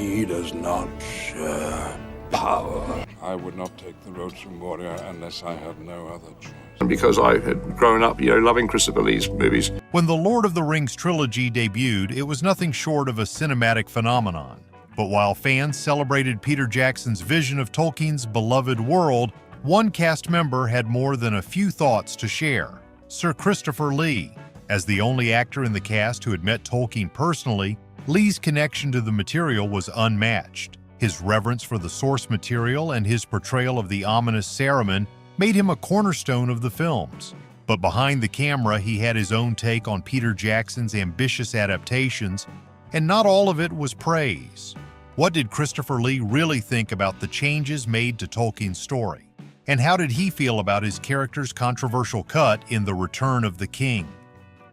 He does not share power. I would not take the road to Moria unless I had no other choice. Because I had grown up, loving Christopher Lee's movies. When the Lord of the Rings trilogy debuted, it was nothing short of a cinematic phenomenon. But while fans celebrated Peter Jackson's vision of Tolkien's beloved world, one cast member had more than a few thoughts to share: Sir Christopher Lee. As the only actor in the cast who had met Tolkien personally, Lee's connection to the material was unmatched. His reverence for the source material and his portrayal of the ominous Saruman made him a cornerstone of the films. But behind the camera, he had his own take on Peter Jackson's ambitious adaptations, and not all of it was praise. What did Christopher Lee really think about the changes made to Tolkien's story? And how did he feel about his character's controversial cut in The Return of the King?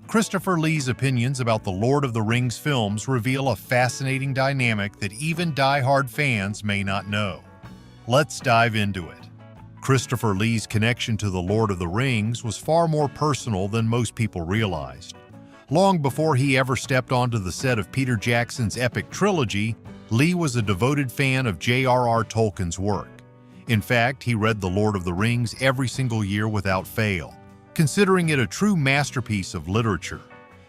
Christopher Lee's opinions about the Lord of the Rings films reveal a fascinating dynamic that even die-hard fans may not know. Let's dive into it. Christopher Lee's connection to the Lord of the Rings was far more personal than most people realized. Long before he ever stepped onto the set of Peter Jackson's epic trilogy, Lee was a devoted fan of J.R.R. Tolkien's work. In fact, he read The Lord of the Rings every single year without fail, considering it a true masterpiece of literature.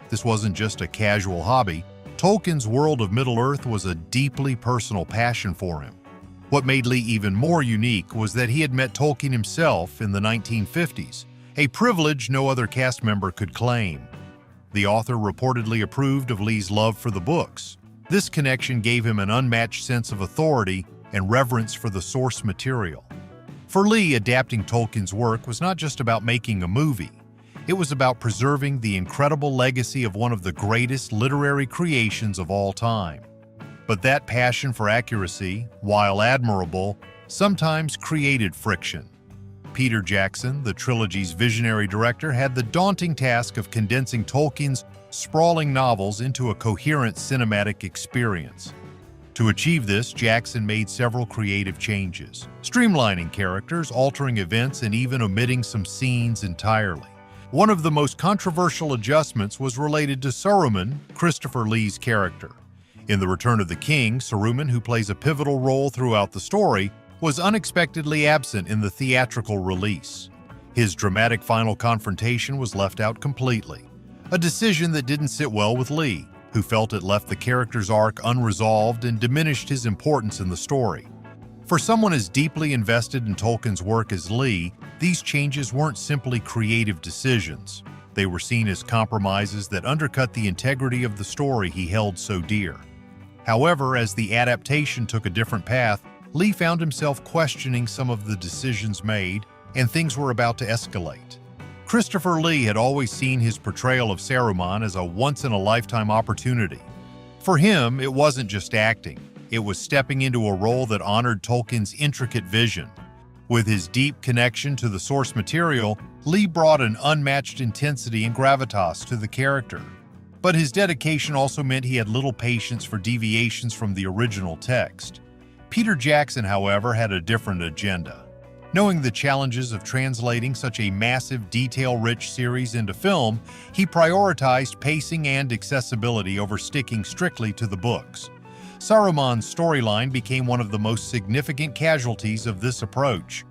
This wasn't just a casual hobby. Tolkien's world of Middle-earth was a deeply personal passion for him. What made Lee even more unique was that he had met Tolkien himself in the 1950s, a privilege no other cast member could claim. The author reportedly approved of Lee's love for the books. This connection gave him an unmatched sense of authority and reverence for the source material. For Lee, adapting Tolkien's work was not just about making a movie. It was about preserving the incredible legacy of one of the greatest literary creations of all time. But that passion for accuracy, while admirable, sometimes created friction. Peter Jackson, the trilogy's visionary director, had the daunting task of condensing Tolkien's sprawling novels into a coherent cinematic experience. To achieve this, Jackson made several creative changes, streamlining characters, altering events, and even omitting some scenes entirely. One of the most controversial adjustments was related to Saruman, Christopher Lee's character. In The Return of the King, Saruman, who plays a pivotal role throughout the story, was unexpectedly absent in the theatrical release. His dramatic final confrontation was left out completely, a decision that didn't sit well with Lee, who felt it left the character's arc unresolved and diminished his importance in the story. For someone as deeply invested in Tolkien's work as Lee, these changes weren't simply creative decisions. They were seen as compromises that undercut the integrity of the story he held so dear. However, as the adaptation took a different path, Lee found himself questioning some of the decisions made, and things were about to escalate. Christopher Lee had always seen his portrayal of Saruman as a once-in-a-lifetime opportunity. For him, it wasn't just acting. It was stepping into a role that honored Tolkien's intricate vision. With his deep connection to the source material, Lee brought an unmatched intensity and gravitas to the character. But his dedication also meant he had little patience for deviations from the original text. Peter Jackson, however, had a different agenda. Knowing the challenges of translating such a massive, detail-rich series into film, he prioritized pacing and accessibility over sticking strictly to the books. Saruman's storyline became one of the most significant casualties of this approach.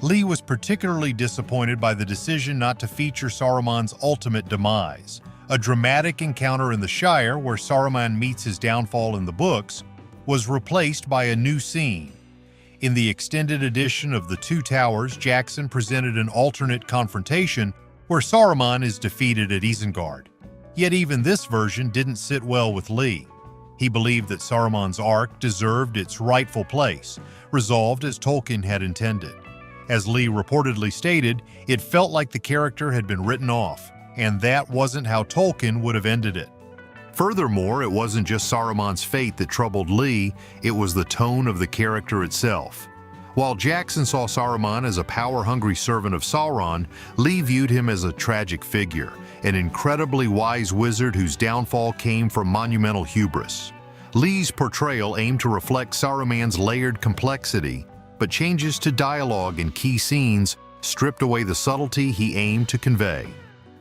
Lee was particularly disappointed by the decision not to feature Saruman's ultimate demise. A dramatic encounter in the Shire, where Saruman meets his downfall in the books, was replaced by a new scene. In the extended edition of The Two Towers, Jackson presented an alternate confrontation where Saruman is defeated at Isengard. Yet even this version didn't sit well with Lee. He believed that Saruman's arc deserved its rightful place, resolved as Tolkien had intended. As Lee reportedly stated, it felt like the character had been written off, and that wasn't how Tolkien would have ended it. Furthermore, it wasn't just Saruman's fate that troubled Lee, it was the tone of the character itself. While Jackson saw Saruman as a power-hungry servant of Sauron, Lee viewed him as a tragic figure, an incredibly wise wizard whose downfall came from monumental hubris. Lee's portrayal aimed to reflect Saruman's layered complexity, but changes to dialogue and key scenes stripped away the subtlety he aimed to convey.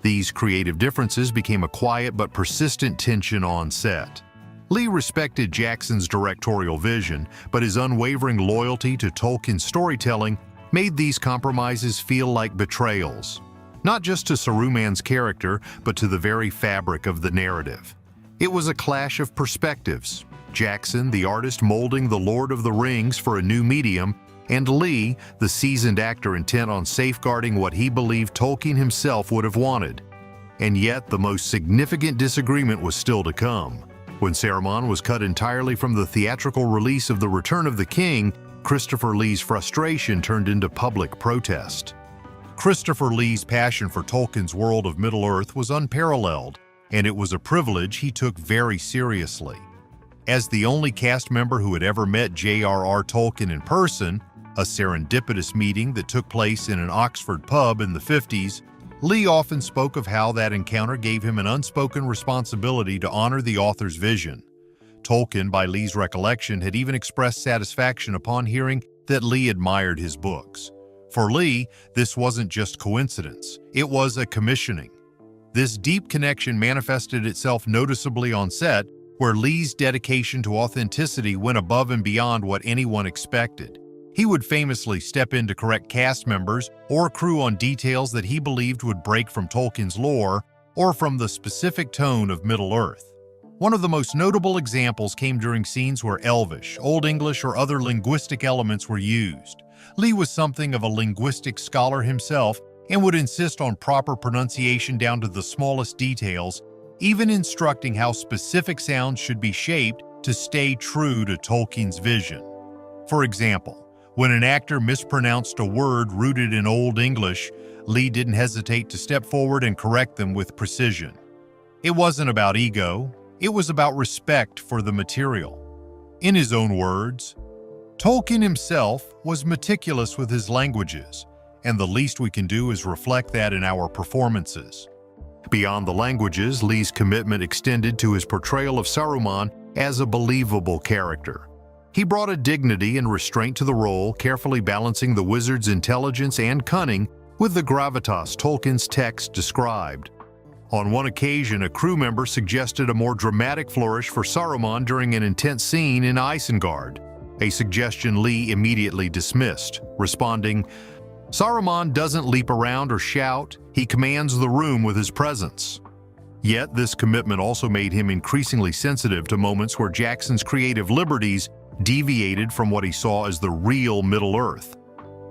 These creative differences became a quiet but persistent tension on set. Lee respected Jackson's directorial vision, but his unwavering loyalty to Tolkien's storytelling made these compromises feel like betrayals, not just to Saruman's character, but to the very fabric of the narrative. It was a clash of perspectives. Jackson, the artist molding The Lord of the Rings for a new medium, and Lee, the seasoned actor intent on safeguarding what he believed Tolkien himself would have wanted. And yet, the most significant disagreement was still to come. When Saruman was cut entirely from the theatrical release of The Return of the King, Christopher Lee's frustration turned into public protest. Christopher Lee's passion for Tolkien's world of Middle-earth was unparalleled, and it was a privilege he took very seriously. As the only cast member who had ever met J.R.R. Tolkien in person, a serendipitous meeting that took place in an Oxford pub in the 50s, Lee often spoke of how that encounter gave him an unspoken responsibility to honor the author's vision. Tolkien, by Lee's recollection, had even expressed satisfaction upon hearing that Lee admired his books. For Lee, this wasn't just coincidence, it was a commissioning. This deep connection manifested itself noticeably on set, where Lee's dedication to authenticity went above and beyond what anyone expected. He would famously step in to correct cast members or crew on details that he believed would break from Tolkien's lore or from the specific tone of Middle-earth. One of the most notable examples came during scenes where Elvish, Old English, or other linguistic elements were used. Lee was something of a linguistic scholar himself and would insist on proper pronunciation down to the smallest details, even instructing how specific sounds should be shaped to stay true to Tolkien's vision. For example, when an actor mispronounced a word rooted in Old English, Lee didn't hesitate to step forward and correct them with precision. It wasn't about ego, it was about respect for the material. In his own words, Tolkien himself was meticulous with his languages, and the least we can do is reflect that in our performances. Beyond the languages, Lee's commitment extended to his portrayal of Saruman as a believable character. He brought a dignity and restraint to the role, carefully balancing the wizard's intelligence and cunning with the gravitas Tolkien's text described. On one occasion, a crew member suggested a more dramatic flourish for Saruman during an intense scene in Isengard, a suggestion Lee immediately dismissed, responding, "Saruman doesn't leap around or shout, he commands the room with his presence." Yet this commitment also made him increasingly sensitive to moments where Jackson's creative liberties deviated from what he saw as the real Middle-earth.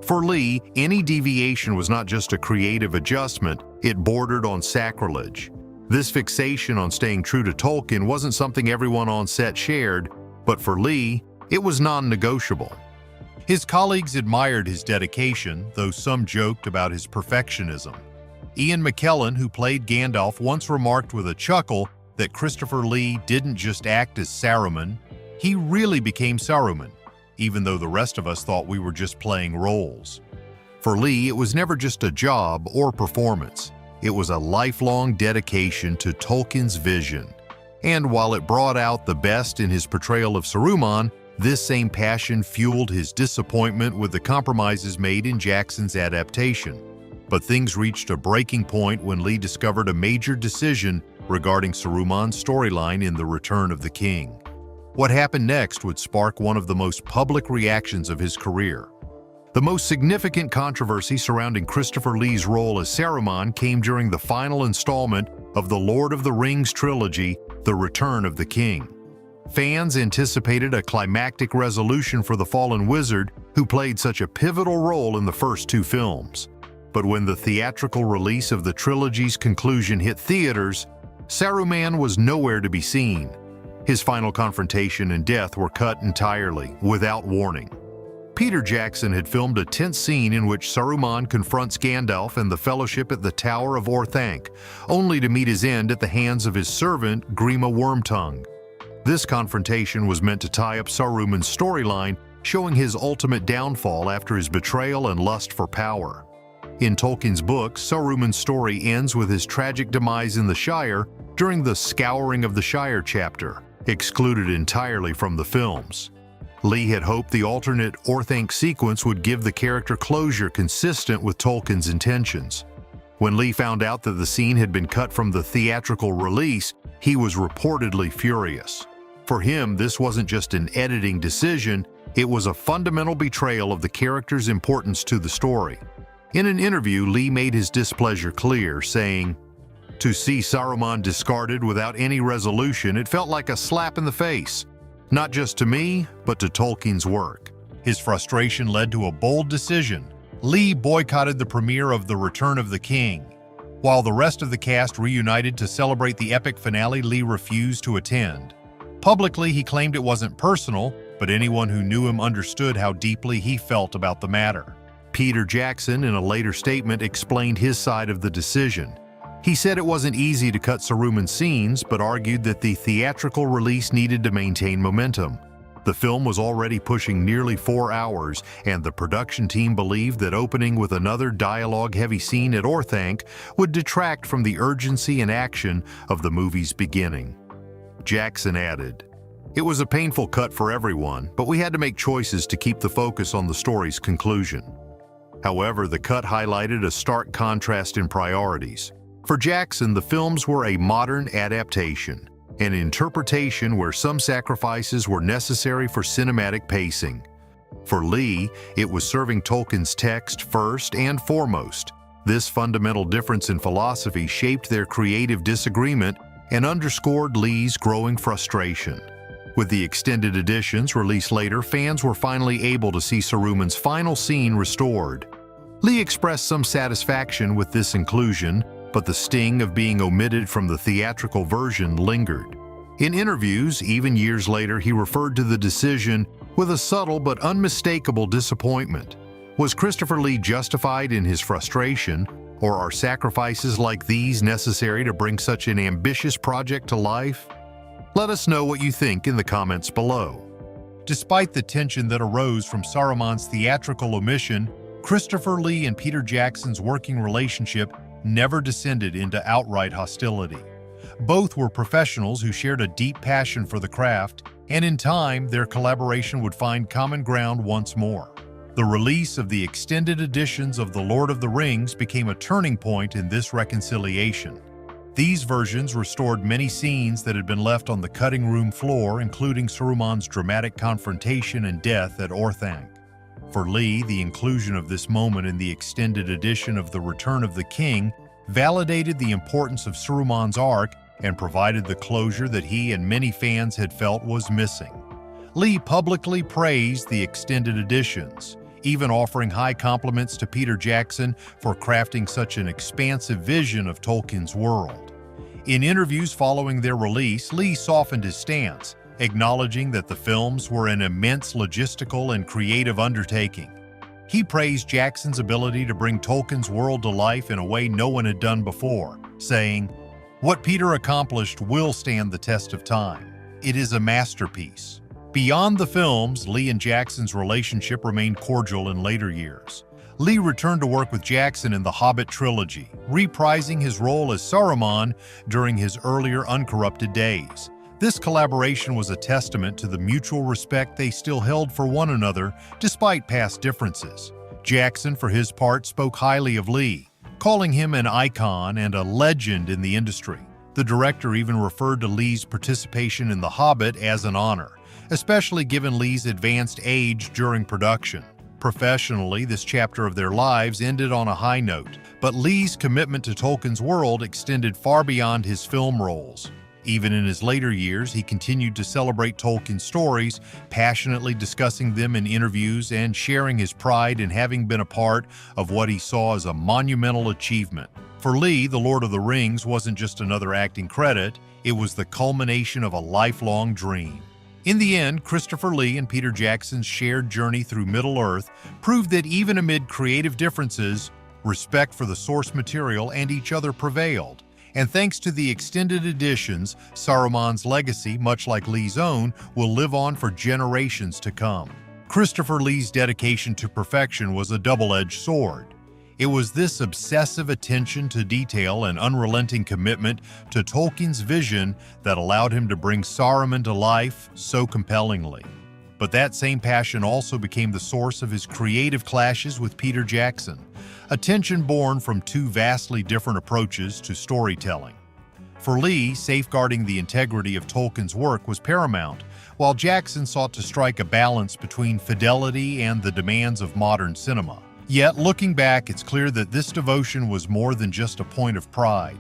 For Lee, any deviation was not just a creative adjustment, it bordered on sacrilege. This fixation on staying true to Tolkien wasn't something everyone on set shared, but for Lee, it was non-negotiable. His colleagues admired his dedication, though some joked about his perfectionism. Ian McKellen, who played Gandalf, once remarked with a chuckle that Christopher Lee didn't just act as Saruman, he really became Saruman, even though the rest of us thought we were just playing roles. For Lee, it was never just a job or performance. It was a lifelong dedication to Tolkien's vision. And while it brought out the best in his portrayal of Saruman, this same passion fueled his disappointment with the compromises made in Jackson's adaptation. But things reached a breaking point when Lee discovered a major decision regarding Saruman's storyline in The Return of the King. What happened next would spark one of the most public reactions of his career. The most significant controversy surrounding Christopher Lee's role as Saruman came during the final installment of the Lord of the Rings trilogy, The Return of the King. Fans anticipated a climactic resolution for the fallen wizard who played such a pivotal role in the first two films. But when the theatrical release of the trilogy's conclusion hit theaters, Saruman was nowhere to be seen. His final confrontation and death were cut entirely, without warning. Peter Jackson had filmed a tense scene in which Saruman confronts Gandalf and the Fellowship at the Tower of Orthanc, only to meet his end at the hands of his servant, Grima Wormtongue. This confrontation was meant to tie up Saruman's storyline, showing his ultimate downfall after his betrayal and lust for power. In Tolkien's book, Saruman's story ends with his tragic demise in the Shire during the Scouring of the Shire chapter, excluded entirely from the films. Lee had hoped the alternate Orthanc sequence would give the character closure consistent with Tolkien's intentions. When Lee found out that the scene had been cut from the theatrical release, he was reportedly furious. For him, this wasn't just an editing decision, it was a fundamental betrayal of the character's importance to the story. In an interview, Lee made his displeasure clear, saying, "To see Saruman discarded without any resolution, it felt like a slap in the face, not just to me, but to Tolkien's work." His frustration led to a bold decision. Lee boycotted the premiere of The Return of the King. While the rest of the cast reunited to celebrate the epic finale, Lee refused to attend. Publicly, he claimed it wasn't personal, but anyone who knew him understood how deeply he felt about the matter. Peter Jackson, in a later statement, explained his side of the decision. He said it wasn't easy to cut Saruman scenes, but argued that the theatrical release needed to maintain momentum. The film was already pushing nearly 4 hours, and the production team believed that opening with another dialogue-heavy scene at Orthanc would detract from the urgency and action of the movie's beginning. Jackson added, "It was a painful cut for everyone, but we had to make choices to keep the focus on the story's conclusion." However, the cut highlighted a stark contrast in priorities. For Jackson, the films were a modern adaptation, an interpretation where some sacrifices were necessary for cinematic pacing. For Lee, it was serving Tolkien's text first and foremost. This fundamental difference in philosophy shaped their creative disagreement and underscored Lee's growing frustration. With the extended editions released later, fans were finally able to see Saruman's final scene restored. Lee expressed some satisfaction with this inclusion, but the sting of being omitted from the theatrical version lingered. In interviews, even years later, he referred to the decision with a subtle but unmistakable disappointment. Was Christopher Lee justified in his frustration, or are sacrifices like these necessary to bring such an ambitious project to life? Let us know what you think in the comments below. Despite the tension that arose from Saruman's theatrical omission, Christopher Lee and Peter Jackson's working relationship never descended into outright hostility. Both were professionals who shared a deep passion for the craft, and in time, their collaboration would find common ground once more. The release of the extended editions of The Lord of the Rings became a turning point in this reconciliation. These versions restored many scenes that had been left on the cutting room floor, including Saruman's dramatic confrontation and death at Orthanc. For Lee, the inclusion of this moment in the extended edition of The Return of the King validated the importance of Saruman's arc and provided the closure that he and many fans had felt was missing. Lee publicly praised the extended editions, even offering high compliments to Peter Jackson for crafting such an expansive vision of Tolkien's world. In interviews following their release, Lee softened his stance, acknowledging that the films were an immense logistical and creative undertaking. He praised Jackson's ability to bring Tolkien's world to life in a way no one had done before, saying, "What Peter accomplished will stand the test of time. It is a masterpiece." Beyond the films, Lee and Jackson's relationship remained cordial in later years. Lee returned to work with Jackson in the Hobbit trilogy, reprising his role as Saruman during his earlier uncorrupted days. This collaboration was a testament to the mutual respect they still held for one another despite past differences. Jackson, for his part, spoke highly of Lee, calling him an icon and a legend in the industry. The director even referred to Lee's participation in The Hobbit as an honor, especially given Lee's advanced age during production. Professionally, this chapter of their lives ended on a high note, but Lee's commitment to Tolkien's world extended far beyond his film roles. Even in his later years, he continued to celebrate Tolkien's stories, passionately discussing them in interviews and sharing his pride in having been a part of what he saw as a monumental achievement. For Lee, The Lord of the Rings wasn't just another acting credit, it was the culmination of a lifelong dream. In the end, Christopher Lee and Peter Jackson's shared journey through Middle-earth proved that even amid creative differences, respect for the source material and each other prevailed. And thanks to the extended editions, Saruman's legacy, much like Lee's own, will live on for generations to come. Christopher Lee's dedication to perfection was a double-edged sword. It was this obsessive attention to detail and unrelenting commitment to Tolkien's vision that allowed him to bring Saruman to life so compellingly. But that same passion also became the source of his creative clashes with Peter Jackson, a tension born from two vastly different approaches to storytelling. For Lee, safeguarding the integrity of Tolkien's work was paramount, while Jackson sought to strike a balance between fidelity and the demands of modern cinema. Yet, looking back, it's clear that this devotion was more than just a point of pride.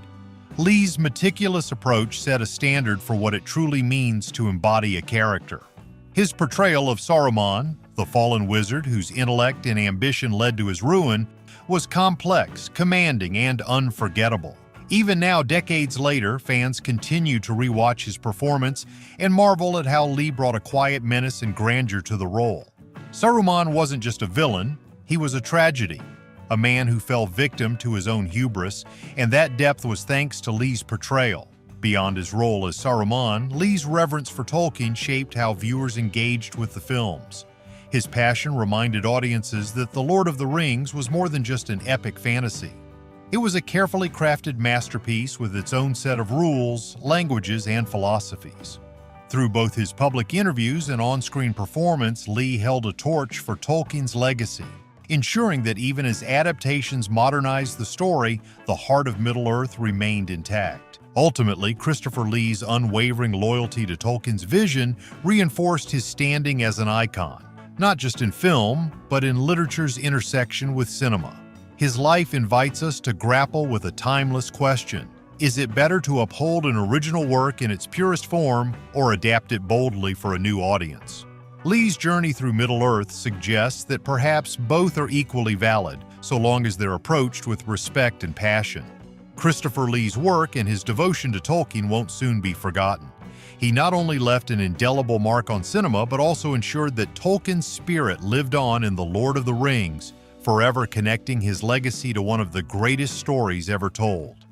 Lee's meticulous approach set a standard for what it truly means to embody a character. His portrayal of Saruman, the fallen wizard whose intellect and ambition led to his ruin, was complex, commanding, and unforgettable. Even now, decades later, fans continue to rewatch his performance and marvel at how Lee brought a quiet menace and grandeur to the role. Saruman wasn't just a villain, he was a tragedy, a man who fell victim to his own hubris, and that depth was thanks to Lee's portrayal. Beyond his role as Saruman, Lee's reverence for Tolkien shaped how viewers engaged with the films. His passion reminded audiences that The Lord of the Rings was more than just an epic fantasy. It was a carefully crafted masterpiece with its own set of rules, languages, and philosophies. Through both his public interviews and on-screen performance, Lee held a torch for Tolkien's legacy, ensuring that even as adaptations modernized the story, the heart of Middle-earth remained intact. Ultimately, Christopher Lee's unwavering loyalty to Tolkien's vision reinforced his standing as an icon, not just in film, but in literature's intersection with cinema. His life invites us to grapple with a timeless question. Is it better to uphold an original work in its purest form or adapt it boldly for a new audience? Lee's journey through Middle-earth suggests that perhaps both are equally valid, so long as they're approached with respect and passion. Christopher Lee's work and his devotion to Tolkien won't soon be forgotten. He not only left an indelible mark on cinema, but also ensured that Tolkien's spirit lived on in The Lord of the Rings, forever connecting his legacy to one of the greatest stories ever told.